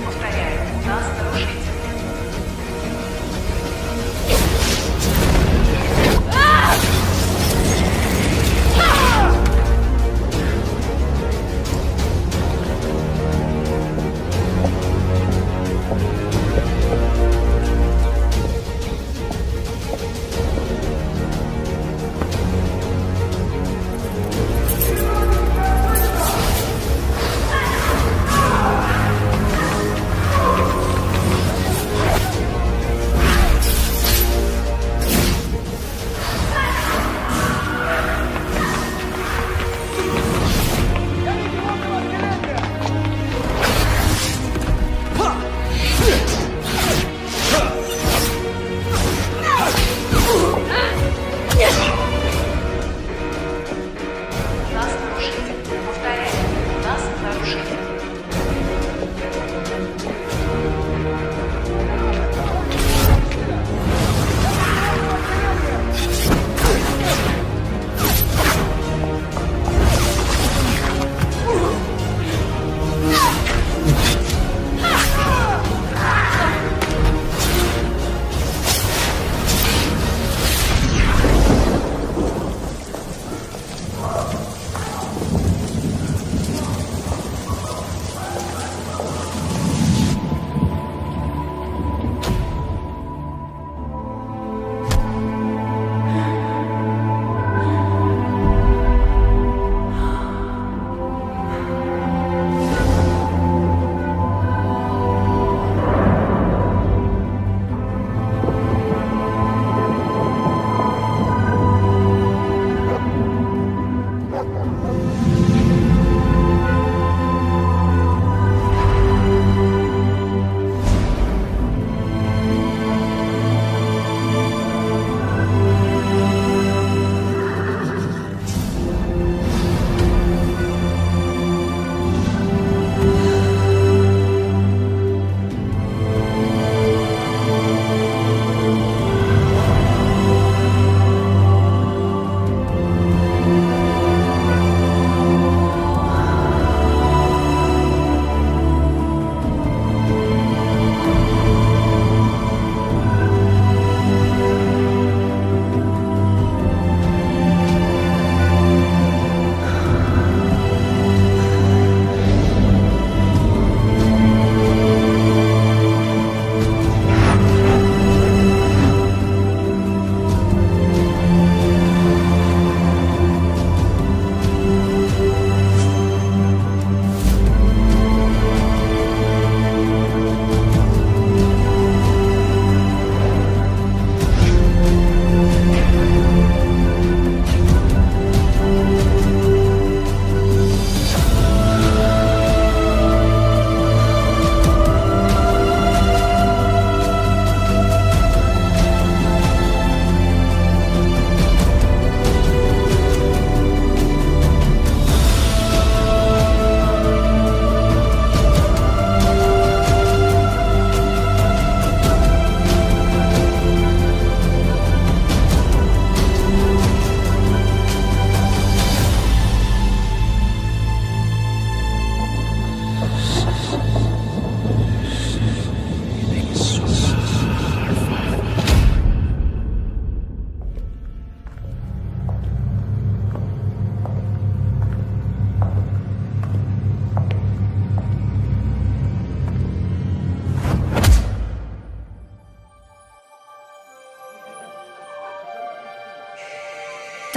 Повторяю, у нас нарушитель.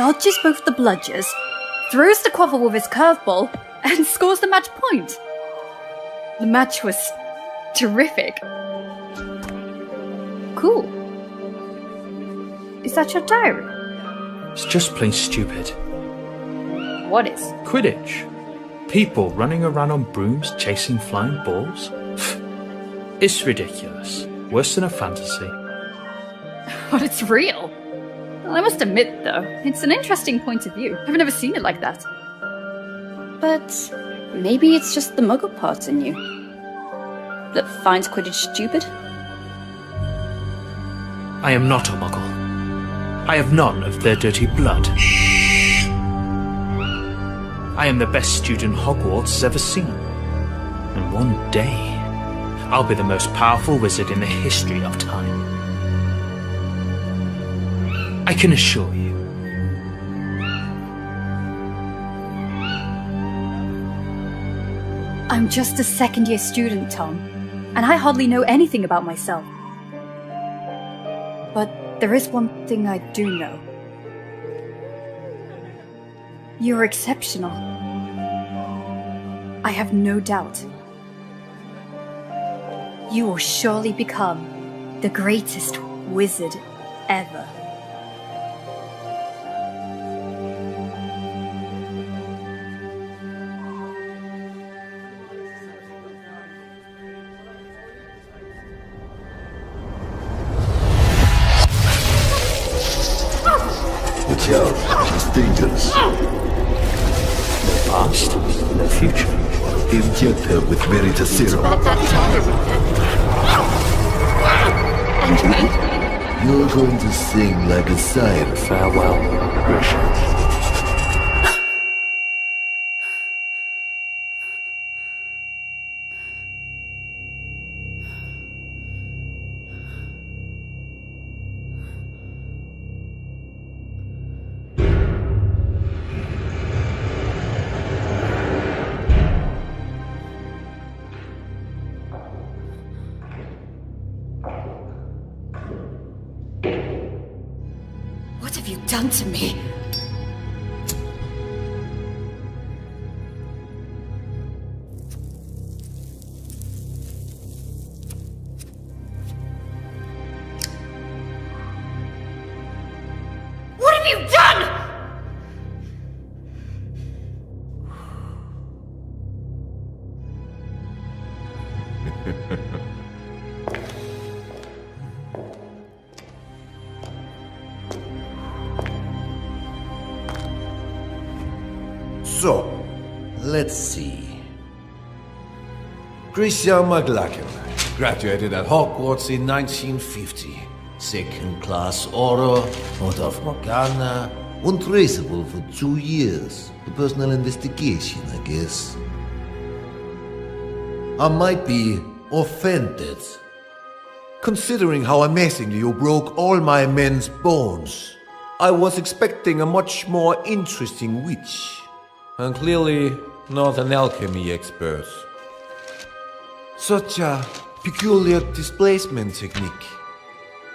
dodges both the bludgers, throws the quaffle with his curveball, and scores the match point. The match was terrific. Cool. Is that your diary? It's just plain stupid. What is? Quidditch. People running around on brooms chasing flying balls. It's ridiculous. Worse than a fantasy. But it's real. Well, I must admit, though, it's an interesting point of view. I've never seen it like that. But maybe it's just the muggle part in you that finds Quidditch stupid? I am not a muggle. I have none of their dirty blood. I am the best student Hogwarts has ever seen. And one day, I'll be the most powerful wizard in the history of time. I can assure you. I'm just a second-year student, Tom, and I hardly know anything about myself. But there is one thing I do know. You're exceptional. I have no doubt. You will surely become the greatest wizard ever. Watch out, she's dangerous. The past, the future. Inject her with Veritas serum. And me? You're going to sing like a siren. Farewell, Grisham. What have you done to me? What have you done? So, let's see. Christian McLachlan graduated at Hogwarts in 1950. Second-class order, out of Morgana, untraceable for 2 years. A personal investigation, I guess. I might be offended, considering how amazingly you broke all my men's bones. I was expecting a much more interesting witch. And clearly not an alchemy expert. Such a peculiar displacement technique.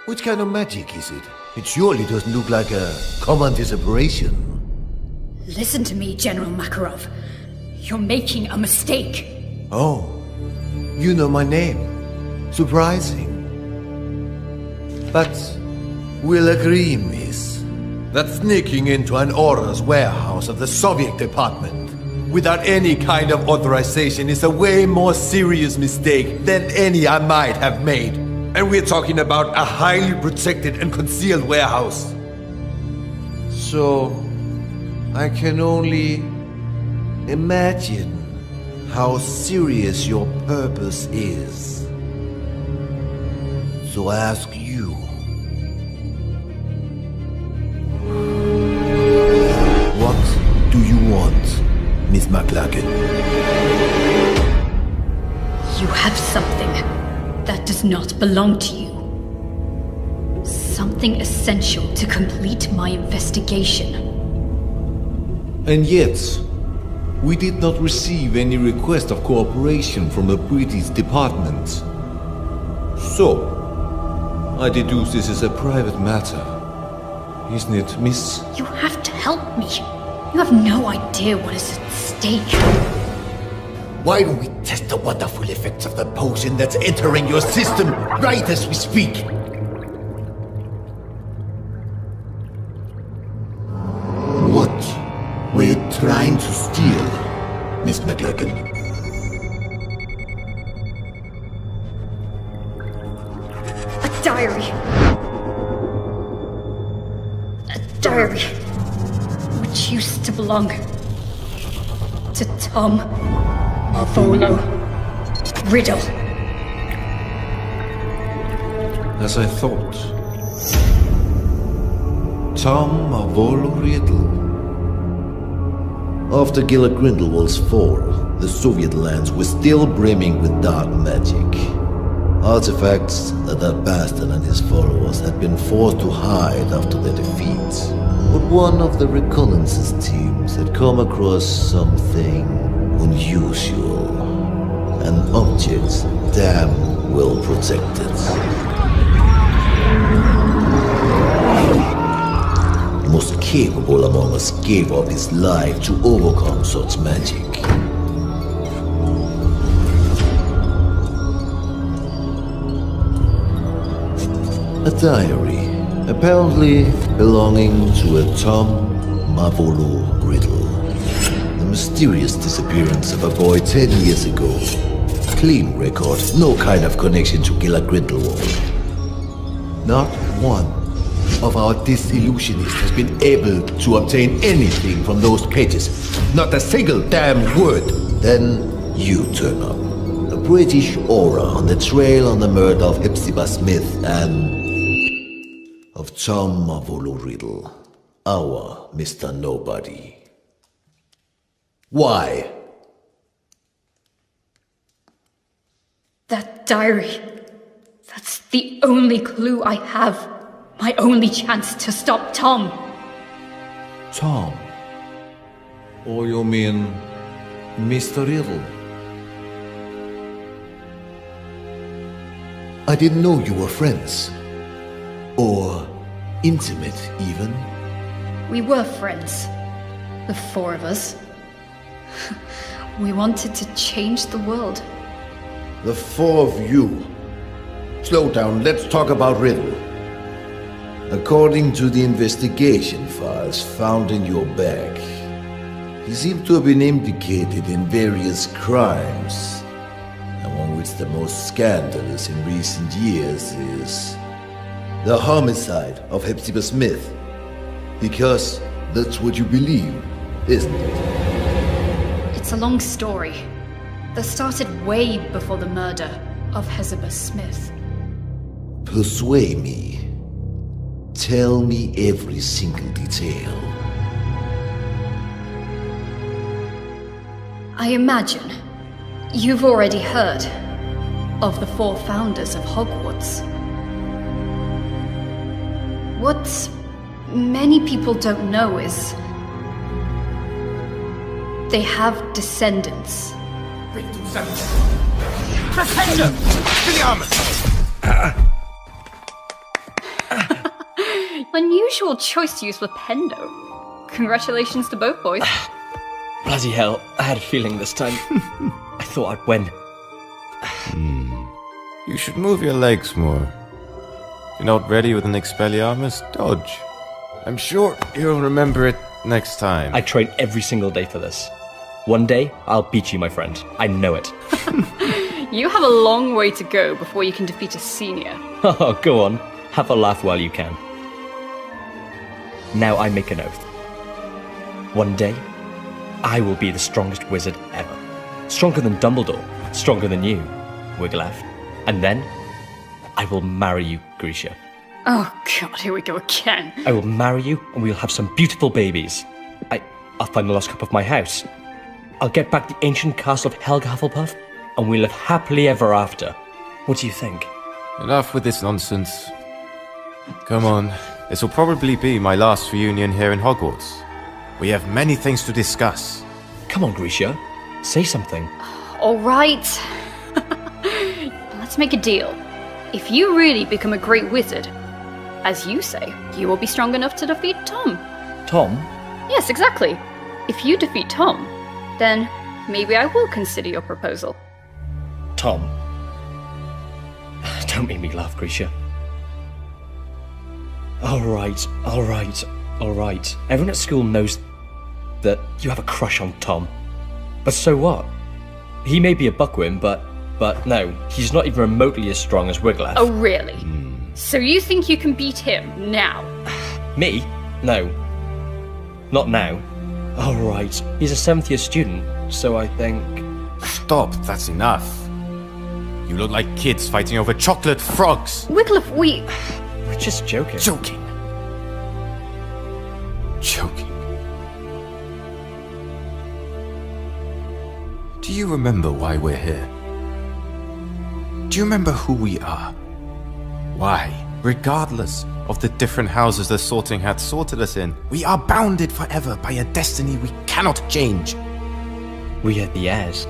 Which kind of magic is it? It surely doesn't look like a common disapparition. Listen to me, General Makarov. You're making a mistake. Oh, you know my name. Surprising. But we'll agree, miss, that sneaking into an Aura's warehouse of the Soviet department without any kind of authorization is a way more serious mistake than any I might have made. And we're talking about a highly protected and concealed warehouse. So, I can only imagine how serious your purpose is. So I ask you, what do you want, Miss McLachlan? You have something that does not belong to you. Something essential to complete my investigation. And yet, we did not receive any request of cooperation from the British department. So, I deduce this is a private matter. Isn't it, miss? You have to help me. You have no idea what is at stake. Why don't we test the wonderful effects of the potion that's entering your system right as we speak? What were you trying to steal, Miss McLachlan? A diary. A diary which used to belong to Tom Marvolo Riddle. As I thought. Tom Marvolo Riddle. After Gila Grindelwald's fall, the Soviet lands were still brimming with dark magic. Artifacts that that bastard and his followers had been forced to hide after their defeat. But one of the reconnaissance teams had come across something unusual. An object damn well protected. The most capable among us gave up his life to overcome such magic. A diary, apparently belonging to a Tom Marvolo Riddle. The mysterious disappearance of a boy 10 years ago. Clean record, no kind of connection to Gilad Grindelwald. Not one of our disillusionists has been able to obtain anything from those pages. Not a single damn word. Then you turn up. A British aura on the trail on the murder of Hepzibah Smith and of Tom Marvolo Riddle, our Mr. Nobody. Why? That diary. That's the only clue I have. My only chance to stop Tom. Tom? Or you mean Mr. Riddle? I didn't know you were friends. Or intimate, even. We were friends. The four of us. We wanted to change the world. The four of you. Slow down, let's talk about Riddle. According to the investigation files found in your bag, he seemed to have been implicated in various crimes, among which the most scandalous in recent years is the homicide of Hepzibah Smith. Because that's what you believe, isn't it? It's a long story that started way before the murder of Hepzibah Smith. Persuade me. Tell me every single detail. I imagine you've already heard of the four founders of Hogwarts. What many people don't know is they have descendants. Unusual choice to use Flipendo. Congratulations to both boys. Bloody hell, I had a feeling this time. I thought I'd win. You should move your legs more. If you're not ready with an Expelliarmus, dodge. I'm sure you'll remember it next time. I train every single day for this. One day, I'll beat you, my friend. I know it. You have a long way to go before you can defeat a senior. Oh, go on. Have a laugh while you can. Now I make an oath. One day, I will be the strongest wizard ever. Stronger than Dumbledore. Stronger than you, Wigglytuff. And then, I will marry you, Grisha. Oh god, here we go again. I will marry you and we'll have some beautiful babies. I'll find the lost cup of my house. I'll get back the ancient castle of Helga Hufflepuff and we'll live happily ever after. What do you think? Enough with this nonsense. Come on, this will probably be my last reunion here in Hogwarts. We have many things to discuss. Come on, Grisha. Say something. Alright. Let's make a deal. If you really become a great wizard, as you say, you will be strong enough to defeat Tom. Tom? Yes, exactly. If you defeat Tom, then maybe I will consider your proposal. Tom? Don't make me laugh, Grisha. Alright. Everyone at school knows that you have a crush on Tom. But so what? He may be a buckwin, but no, he's not even remotely as strong as Wigglytuff. Oh, really? So you think you can beat him now? Me? No. Not now. Alright, he's a 7th year student, so I think... Stop, that's enough. You look like kids fighting over chocolate frogs. Wigglytuff, We're just joking. Joking. Do you remember why we're here? Do you remember who we are? Why, regardless of the different houses the Sorting Hat sorted us in, we are bounded forever by a destiny we cannot change. We are the heirs.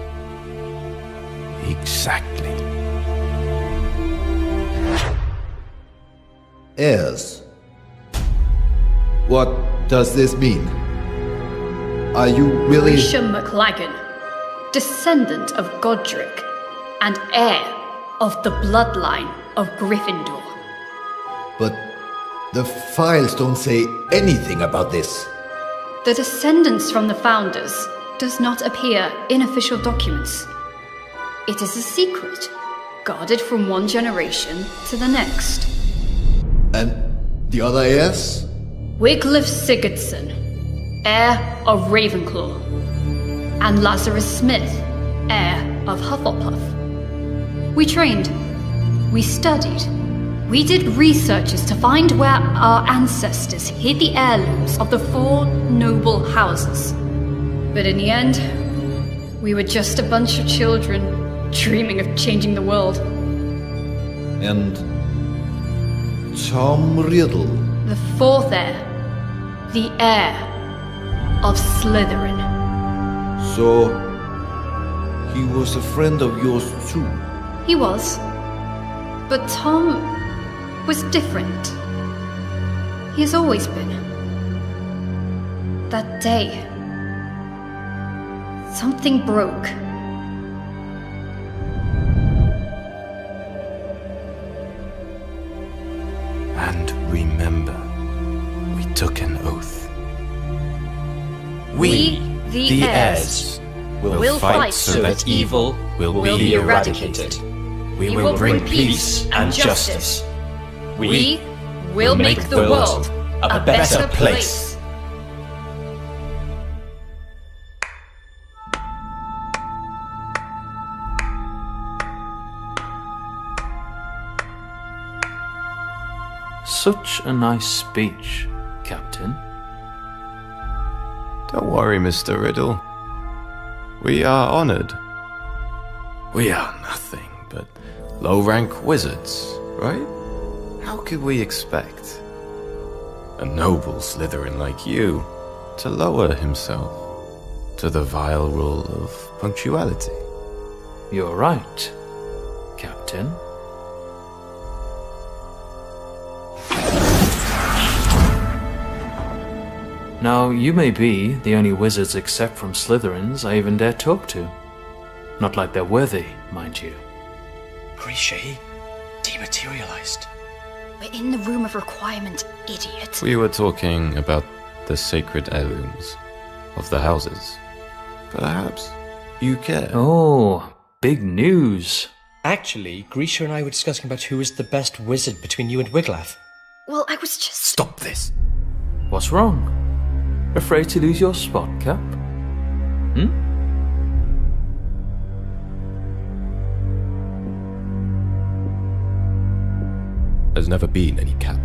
Exactly. Heirs. What does this mean? Are you really... Grisham McLagan, descendant of Godric, and heir of the bloodline of Gryffindor. But the files don't say anything about this. The descendants from the founders does not appear in official documents. It is a secret, guarded from one generation to the next. And the other heirs? Wiglaf Sigurdsson, heir of Ravenclaw, and Lazarus Smith, heir of Hufflepuff. We trained, we studied, we did researches to find where our ancestors hid the heirlooms of the 4 noble houses. But in the end, we were just a bunch of children dreaming of changing the world. And Tom Riddle. The 4th heir, the heir of Slytherin. So, he was a friend of yours too? He was. But Tom was different. He has always been. That day, something broke. And remember, we took an oath. We, the heirs, will fight so that evil will be eradicated. We will bring peace and justice. We will make the world a better place. Such a nice speech, Captain. Don't worry, Mr. Riddle. We are honored. We are nothing but low-rank wizards, right? How could we expect a noble Slytherin like you to lower himself to the vile rule of punctuality? You're right, Captain. Now, you may be the only wizards except from Slytherins I even dare talk to. Not like they're worthy, mind you. Grisha, he dematerialized. We're in the room of requirement, idiot. We were talking about the sacred heirlooms of the houses. Perhaps you care. Oh, big news. Actually, Grisha and I were discussing about who is the best wizard between you and Wiglaf. Well, I was just... Stop this! What's wrong? Afraid to lose your spot, Cap? There's never been any cap.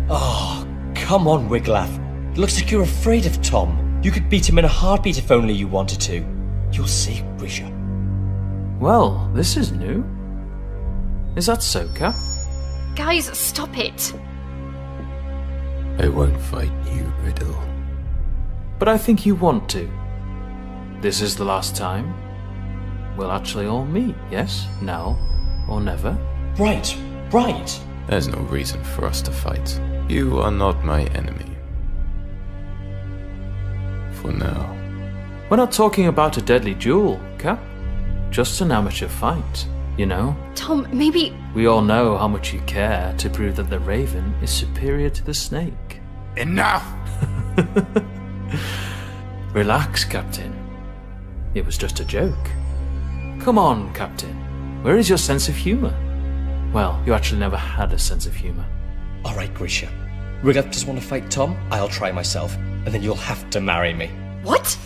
Oh, come on, Wiglaf. It looks like you're afraid of Tom. You could beat him in a heartbeat if only you wanted to. You'll see, Grisha. Well, this is new. Is that so, Cap? Guys, stop it. I won't fight you, Riddle. But I think you want to. This is the last time we'll actually all meet, yes? Now or never? Right. There's no reason for us to fight. You are not my enemy. For now. We're not talking about a deadly duel, Cap. Just an amateur fight, you know? Tom, maybe... We all know how much you care to prove that the raven is superior to the snake. Enough! Relax, Captain. It was just a joke. Come on, Captain. Where is your sense of humour? Well, you actually never had a sense of humour. Alright, Grisha. Wiglaf doesn't want to fight Tom, I'll try myself, and then you'll have to marry me. What?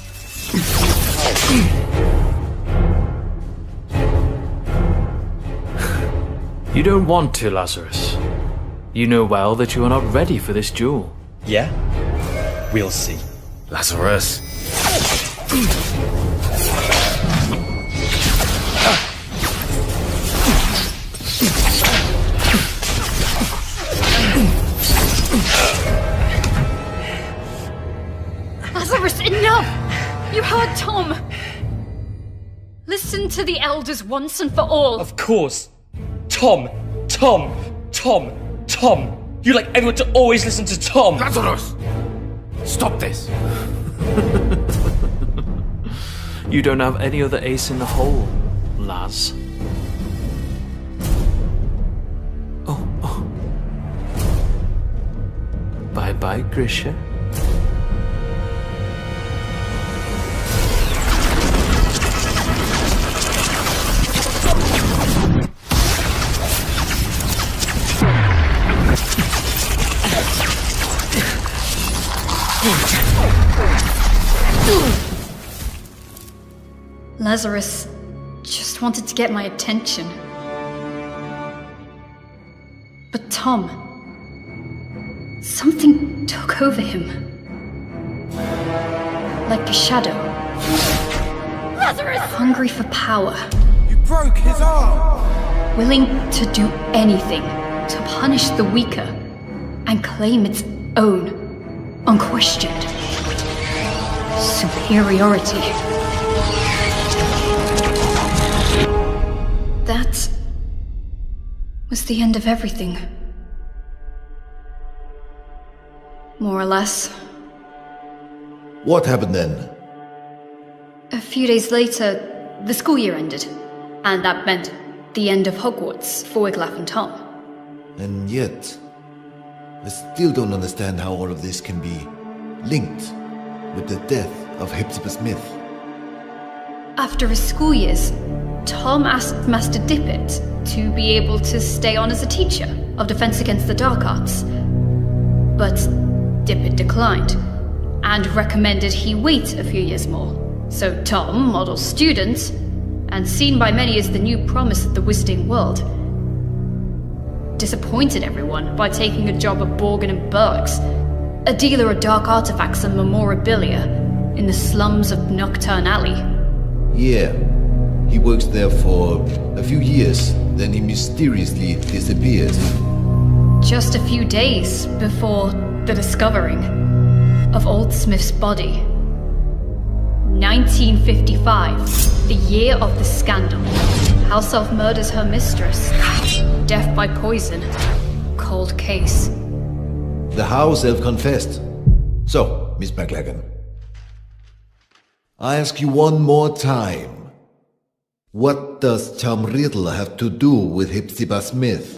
You don't want to, Lazarus. You know well that you are not ready for this duel. Yeah? We'll see. Lazarus! to the elders once and for all. Of course. Tom. You like everyone to always listen to Tom. Lazarus! Stop this! You don't have any other ace in the hole, Laz. Oh. Bye-bye, Grisha. Lazarus just wanted to get my attention. But Tom... something took over him. Like a shadow. Lazarus! Hungry for power. You broke his arm! Willing to do anything to punish the weaker and claim its own, unquestioned superiority. That was the end of everything. More or less. What happened then? A few days later, the school year ended, and that meant the end of Hogwarts for Wiglaf and Tom. And yet, I still don't understand how all of this can be linked with the death of Hepzibah Smith. After his school years, Tom asked Master Dippet to be able to stay on as a teacher of Defense Against the Dark Arts. But Dippet declined, and recommended he wait a few years more. So Tom, model student, and seen by many as the new promise of the Wizarding World, disappointed everyone by taking a job at Borgin and Burke's, a dealer of dark artifacts and memorabilia in the slums of Nocturne Alley. Yeah, he works there for a few years, then he mysteriously disappears. Just a few days before the discovering of Old Smith's body. 1955, the year of the scandal. House Elf murders her mistress. Death by poison. Cold case. The House Elf confessed. So, Miss McLagan, I ask you one more time. What does Tom Riddle have to do with Hepzibah Smith?